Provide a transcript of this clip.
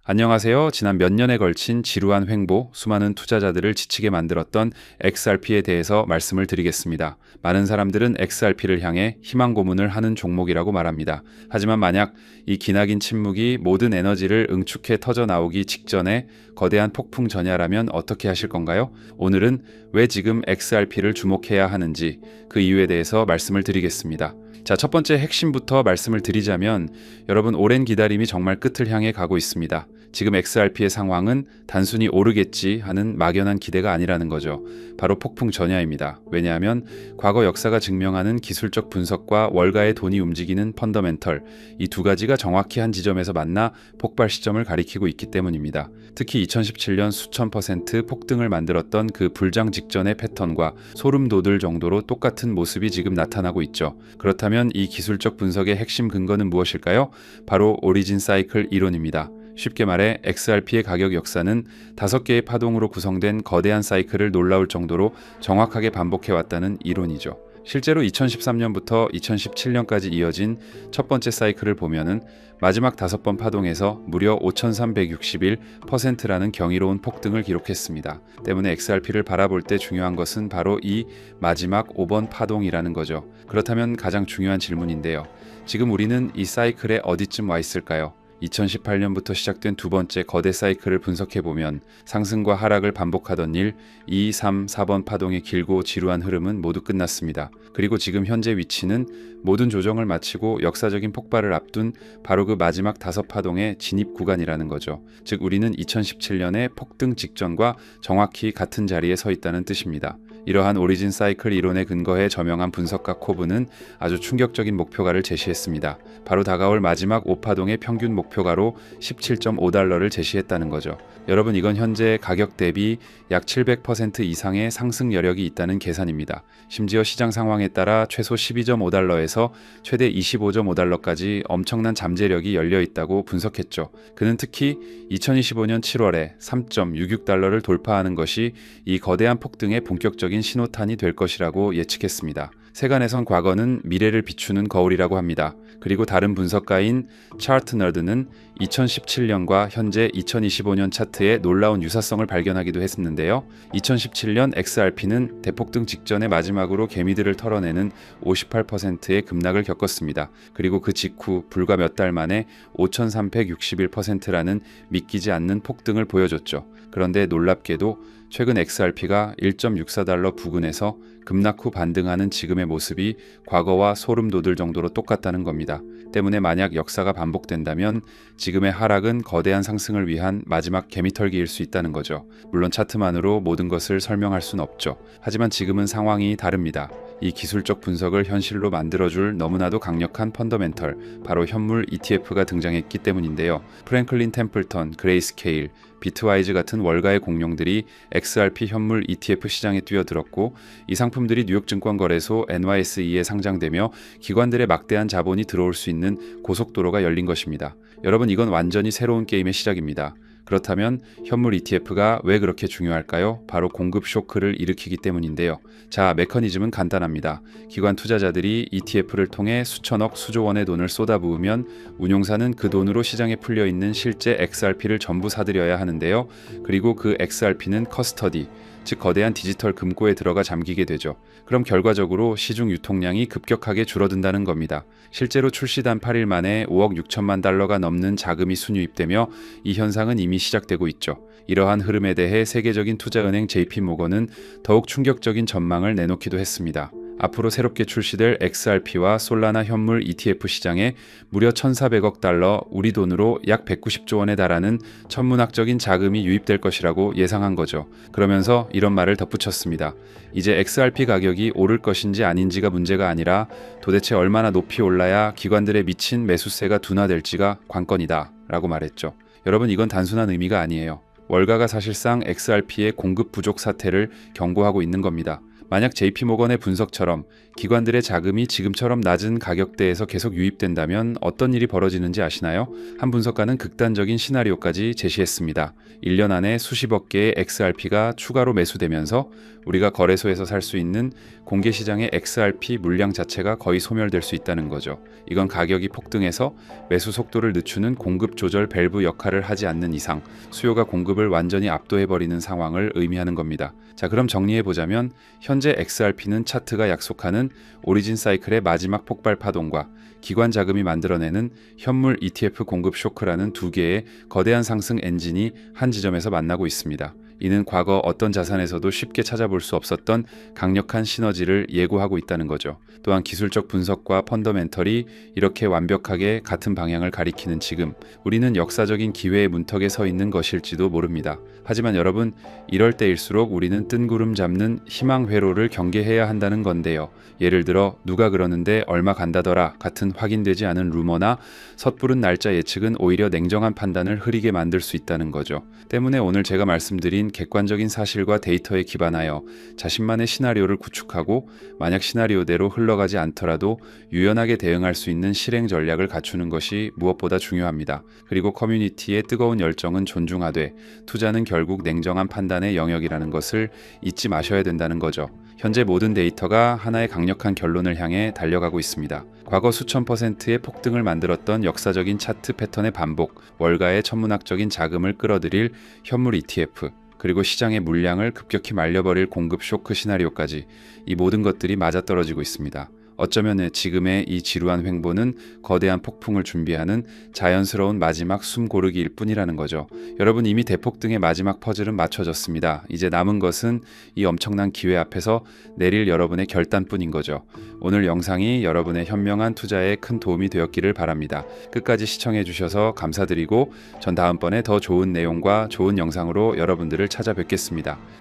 안녕하세요. 지난 몇 년에 걸친 지루한 횡보, 수많은 투자자들을 지치게 만들었던 XRP에 대해서 말씀을 드리겠습니다. 많은 사람들은 XRP를 향해 희망 고문을 하는 종목이라고 말합니다. 하지만 만약 이 기나긴 침묵이 모든 에너지를 응축해 터져 나오기 직전에 거대한 폭풍 전야라면 어떻게 하실 건가요? 오늘은 왜 지금 XRP를 주목해야 하는지 그 이유에 대해서 말씀을 드리겠습니다. 자, 첫 번째 핵심부터 말씀을 드리자면 여러분, 오랜 기다림이 정말 끝을 향해 가고 있습니다. 지금 XRP의 상황은 단순히 오르겠지 하는 막연한 기대가 아니라는 거죠. 바로 폭풍 전야입니다. 왜냐하면 과거 역사가 증명하는 기술적 분석과 월가의 돈이 움직이는 펀더멘털, 이 두 가지가 정확히 한 지점에서 만나 폭발 시점을 가리키고 있기 때문입니다. 특히 2017년 수천 퍼센트 폭등을 만들었던 그 불장 직전의 패턴과 소름 돋을 정도로 똑같은 모습이 지금 나타나고 있죠. 그렇다면 이 기술적 분석의 핵심 근거는 무엇일까요? 바로 오리진 사이클 이론입니다. 쉽게 말해 XRP의 가격 역사는 5개의 파동으로 구성된 거대한 사이클을 놀라울 정도로 정확하게 반복해왔다는 이론이죠. 실제로 2013년부터 2017년까지 이어진 첫 번째 사이클을 보면은 마지막 5번 파동에서 무려 5361%라는 경이로운 폭등을 기록했습니다. 때문에 XRP를 바라볼 때 중요한 것은 바로 이 마지막 5번 파동이라는 거죠. 그렇다면 가장 중요한 질문인데요. 지금 우리는 이 사이클에 어디쯤 와 있을까요? 2018년부터 시작된 두 번째 거대 사이클을 분석해보면 상승과 하락을 반복하던 1, 2, 3, 4번 파동의 길고 지루한 흐름은 모두 끝났습니다. 그리고 지금 현재 위치는 모든 조정을 마치고 역사적인 폭발을 앞둔 바로 그 마지막 5파동의 진입 구간이라는 거죠. 즉 우리는 2017년의 폭등 직전과 정확히 같은 자리에 서 있다는 뜻입니다. 이러한 오리진 사이클 이론에 근거해 저명한 분석가 코브는 아주 충격적인 목표가를 제시했습니다. 바로 다가올 마지막 5파동의 평균 목표가로 17.5달러를 제시했다는 거죠. 여러분, 이건 현재 가격 대비 약 700% 이상의 상승 여력이 있다는 계산입니다. 심지어 시장 상황에 따라 최소 12.5달러에서 최대 25.5달러까지 엄청난 잠재력이 열려 있다고 분석했죠. 그는 특히 2025년 7월에 3.66달러를 돌파하는 것이 이 거대한 폭등의 본격적인 신호탄이 될 것이라고 예측했습니다. 세간에선 과거는 미래를 비추는 거울이라고 합니다. 그리고 다른 분석가인 차트너드는 2017년과 현재 2025년 차트에 놀라운 유사성을 발견하기도 했는데요. 2017년 XRP는 대폭등 직전에 마지막으로 개미들을 털어내는 58%의 급락을 겪었습니다. 그리고 그 직후 불과 몇 달 만에 5361%라는 믿기지 않는 폭등을 보여줬죠. 그런데 놀랍게도 최근 XRP가 1.64달러 부근에서 급락 후 반등하는 지금의 모습이 과거와 소름 돋을 정도로 똑같다는 겁니다. 때문에 만약 역사가 반복된다면 지금의 하락은 거대한 상승을 위한 마지막 개미털기일 수 있다는 거죠. 물론 차트만으로 모든 것을 설명할 순 없죠. 하지만 지금은 상황이 다릅니다. 이 기술적 분석을 현실로 만들어줄 너무나도 강력한 펀더멘털, 바로 현물 ETF가 등장했기 때문인데요. 프랭클린 템플턴, 그레이스케일, 비트와이즈 같은 월가의 공룡들이 XRP 현물 ETF 시장에 뛰어들었고 이 상품들이 뉴욕증권거래소 NYSE에 상장되며 기관들의 막대한 자본이 들어올 수 있는 고속도로가 열린 것입니다. 여러분, 이건 완전히 새로운 게임의 시작입니다. 그렇다면 현물 ETF가 왜 그렇게 중요할까요? 바로 공급 쇼크를 일으키기 때문인데요. 자, 메커니즘은 간단합니다. 기관 투자자들이 ETF를 통해 수천억, 수조 원의 돈을 쏟아부으면 운용사는 그 돈으로 시장에 풀려있는 실제 XRP를 전부 사들여야 하는데요. 그리고 그 XRP는 커스터디, 즉 거대한 디지털 금고에 들어가 잠기게 되죠. 그럼 결과적으로 시중 유통량이 급격하게 줄어든다는 겁니다. 실제로 출시단 8일 만에 5억 6천만 달러가 넘는 자금이 순유입되며 이 현상은 이미 시작되고 있죠. 이러한 흐름에 대해 세계적인 투자은행 JP모건은 더욱 충격적인 전망을 내놓기도 했습니다. 앞으로 새롭게 출시될 XRP와 솔라나 현물 ETF 시장에 무려 1,400억 달러, 우리 돈으로 약 190조 원에 달하는 천문학적인 자금이 유입될 것이라고 예상한 거죠. 그러면서 이런 말을 덧붙였습니다. 이제 XRP 가격이 오를 것인지 아닌지가 문제가 아니라 도대체 얼마나 높이 올라야 기관들의 미친 매수세가 둔화될지가 관건이다 라고 말했죠. 여러분, 이건 단순한 의미가 아니에요. 월가가 사실상 XRP의 공급 부족 사태를 경고하고 있는 겁니다. 만약 JP모건의 분석처럼 기관들의 자금이 지금처럼 낮은 가격대에서 계속 유입된다면 어떤 일이 벌어지는지 아시나요? 한 분석가는 극단적인 시나리오까지 제시했습니다. 1년 안에 수십억 개의 XRP가 추가로 매수되면서 우리가 거래소에서 살 수 있는 공개 시장의 XRP 물량 자체가 거의 소멸될 수 있다는 거죠. 이건 가격이 폭등해서 매수 속도를 늦추는 공급 조절 밸브 역할을 하지 않는 이상 수요가 공급을 완전히 압도해버리는 상황을 의미하는 겁니다. 자, 그럼 정리해보자면 현재 XRP는 차트가 약속하는 오리진 사이클의 마지막 폭발 파동과 기관 자금이 만들어내는 현물 ETF 공급 쇼크라는 두 개의 거대한 상승 엔진이 한 지점에서 만나고 있습니다. 이는 과거 어떤 자산에서도 쉽게 찾아볼 수 없었던 강력한 시너지를 예고하고 있다는 거죠. 또한 기술적 분석과 펀더멘털이 이렇게 완벽하게 같은 방향을 가리키는 지금 우리는 역사적인 기회의 문턱에 서 있는 것일지도 모릅니다. 하지만 여러분, 이럴 때일수록 우리는 뜬구름 잡는 희망 회로를 경계해야 한다는 건데요. 예를 들어 누가 그러는데 얼마 간다더라 같은 확인되지 않은 루머나 섣부른 날짜 예측은 오히려 냉정한 판단을 흐리게 만들 수 있다는 거죠. 때문에 오늘 제가 말씀드린 객관적인 사실과 데이터에 기반하여 자신만의 시나리오를 구축하고 만약 시나리오대로 흘러가지 않더라도 유연하게 대응할 수 있는 실행 전략을 갖추는 것이 무엇보다 중요합니다. 그리고 커뮤니티의 뜨거운 열정은 존중하되 투자는 결국 냉정한 판단의 영역이라는 것을 잊지 마셔야 된다는 거죠. 현재 모든 데이터가 하나의 강력한 결론을 향해 달려가고 있습니다. 과거 수천 %의 폭등을 만들었던 역사적인 차트 패턴의 반복, 월가의 천문학적인 자금을 끌어들일 현물 ETF, 그리고 시장의 물량을 급격히 말려버릴 공급 쇼크 시나리오까지 이 모든 것들이 맞아떨어지고 있습니다. 어쩌면 지금의 이 지루한 횡보는 거대한 폭풍을 준비하는 자연스러운 마지막 숨 고르기일 뿐이라는 거죠. 여러분, 이미 대폭등의 마지막 퍼즐은 맞춰졌습니다. 이제 남은 것은 이 엄청난 기회 앞에서 내릴 여러분의 결단뿐인 거죠. 오늘 영상이 여러분의 현명한 투자에 큰 도움이 되었기를 바랍니다. 끝까지 시청해 주셔서 감사드리고 전 다음번에 더 좋은 내용과 좋은 영상으로 여러분들을 찾아뵙겠습니다.